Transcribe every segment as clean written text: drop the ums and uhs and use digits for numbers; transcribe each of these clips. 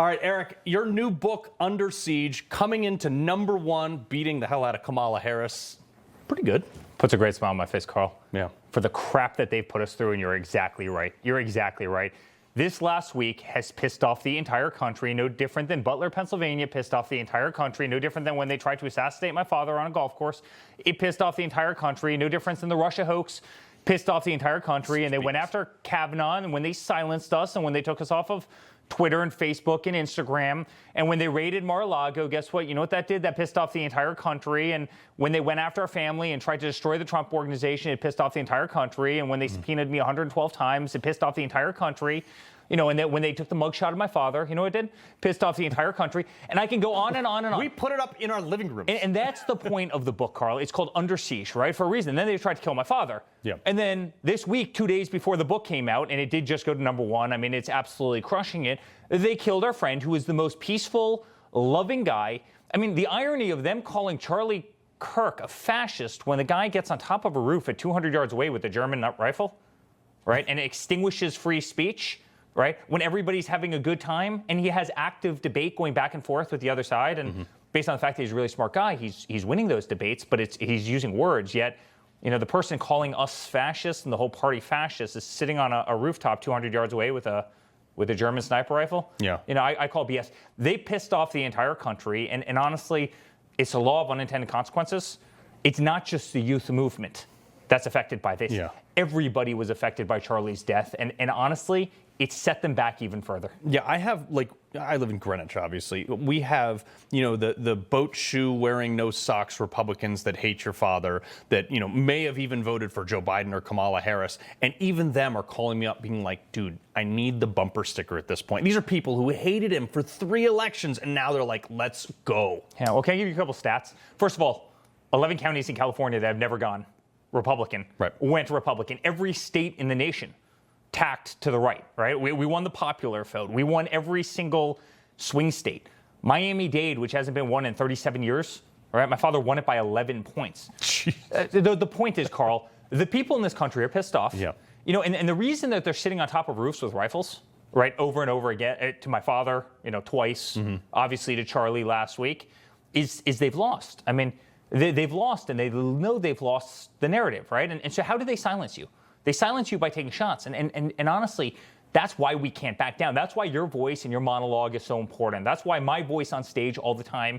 All right, Eric, your new book, Under Siege, coming into #1, beating the hell out of Kamala Harris. Pretty good. Puts a great smile on my face, Carl. Yeah. For the crap that they've put us through, and you're exactly right. You're exactly right. This last week has pissed off the entire country, no different than Butler, Pennsylvania pissed off the entire country, no different than when they tried to assassinate my father on a golf course. It pissed off the entire country, no difference than the Russia hoax. Pissed off the entire country, and they went after Kavanaugh, and when they silenced us, and when they took us off of Twitter and Facebook and Instagram, and when they raided Mar-a-Lago, guess what? You know what that did? That pissed off the entire country. And when they went after our family and tried to destroy the Trump organization, it pissed off the entire country. And when they subpoenaed me 112 times, it pissed off the entire country. You know, and then when they took the mugshot of my father, you know what it did? Pissed off the entire country. And I can go on and on and on. We put it up in our living room. And that's the point of the book, Carl. It's called Under Siege, right? For a reason. And then they tried to kill my father. Yeah. And then this week, 2 days before the book came out, and it did just go to #1. I mean, it's absolutely crushing it. They killed our friend who was the most peaceful, loving guy. I mean, the irony of them calling Charlie Kirk a fascist when the guy gets on top of a roof at 200 yards away with a German rifle, right? And it extinguishes free speech. Right? When everybody's having a good time and he has active debate going back and forth with the other side. And based on the fact that he's a really smart guy, he's winning those debates, but he's using words. Yet, you know, the person calling us fascists and the whole party fascist is sitting on a rooftop 200 yards away with a German sniper rifle. Yeah. You know, I call BS. They pissed off the entire country. And honestly, it's a law of unintended consequences. It's not just the youth movement that's affected by this. Yeah. Everybody was affected by Charlie's death. And honestly, it set them back even further. Yeah, I live in Greenwich, obviously. We have, you know, the boat shoe wearing no socks Republicans that hate your father, that, you know, may have even voted for Joe Biden or Kamala Harris. And even them are calling me up being like, dude, I need the bumper sticker at this point. These are people who hated him for 3 elections, and now they're like, let's go. Yeah, well, can I give you a couple stats? First of all, 11 counties in California that have never gone Republican went Republican. Every state in the nation tacked to the right, right? We won the popular vote. We won every single swing state. Miami-Dade, which hasn't been won in 37 years, right? My father won it by 11 points. The point is, Carl, the people in this country are pissed off. Yeah. You know, and the reason that they're sitting on top of roofs with rifles, right, over and over again, to my father, you know, twice, obviously to Charlie last week, is they've lost. I mean, they've lost, and they know they've lost the narrative, right? And so how do they silence you? They silence you by taking shots. And honestly, that's why we can't back down. That's why your voice and your monologue is so important. That's why my voice on stage all the time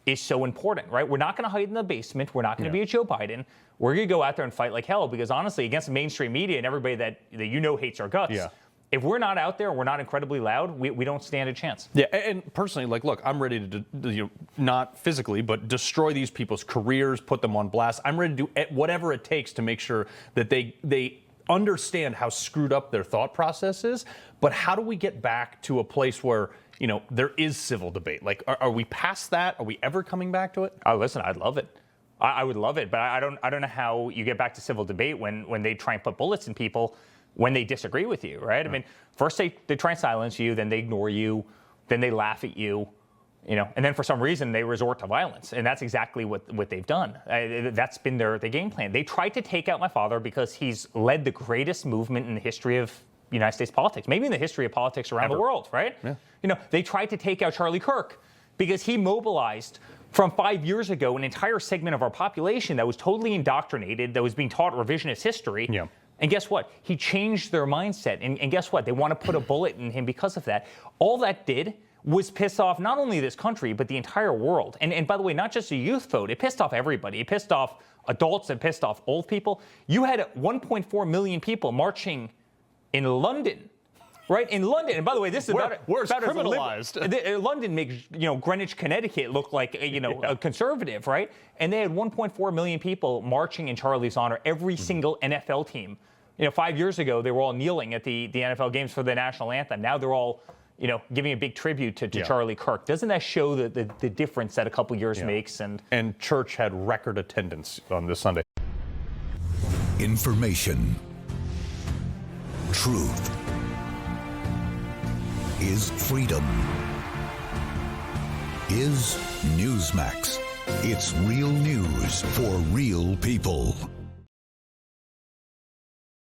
is so important, right? We're not going to hide in the basement. We're not going to be a Joe Biden. We're going to go out there and fight like hell because honestly, against the mainstream media and everybody that you know hates our guts, if we're not out there, we're not incredibly loud, we don't stand a chance. Yeah, and personally, like, look, I'm ready to, you know, not physically, but destroy these people's careers, put them on blast. I'm ready to do whatever it takes to make sure that they understand how screwed up their thought process is. But how do we get back to a place where, you know, there is civil debate? Like, are we past that? Are we ever coming back to it? Oh, listen, I'd love it. I would love it, but I don't know how you get back to civil debate when they try and put bullets in people when they disagree with you, right? I mean, first they try and silence you, then they ignore you, then they laugh at you, you know, and then for some reason they resort to violence, and that's exactly what they've done. That's been their game plan. They tried to take out my father because he's led the greatest movement in the history of United States politics, maybe in the history of politics around the world, right? Yeah. You know, they tried to take out Charlie Kirk because he mobilized from 5 years ago an entire segment of our population that was totally indoctrinated, that was being taught revisionist history. Yeah. And guess what? He changed their mindset. And guess what? They want to put a bullet in him because of that. All that did was piss off not only this country, but the entire world. And by the way, not just the youth vote. It pissed off everybody. It pissed off adults. It pissed off old people. You had 1.4 million people marching in London. Right? In London. And by the way, this is about criminalized. London makes, you know, Greenwich, Connecticut look like, you know, a conservative, right? And they had 1.4 million people marching in Charlie's honor, every single NFL team. You know, 5 years ago, they were all kneeling at the NFL games for the national anthem. Now they're all, you know, giving a big tribute to Charlie Kirk. Doesn't that show the difference that a couple years makes? And church had record attendance on this Sunday. Information. Truth. Is freedom. Is Newsmax. It's real news for real people.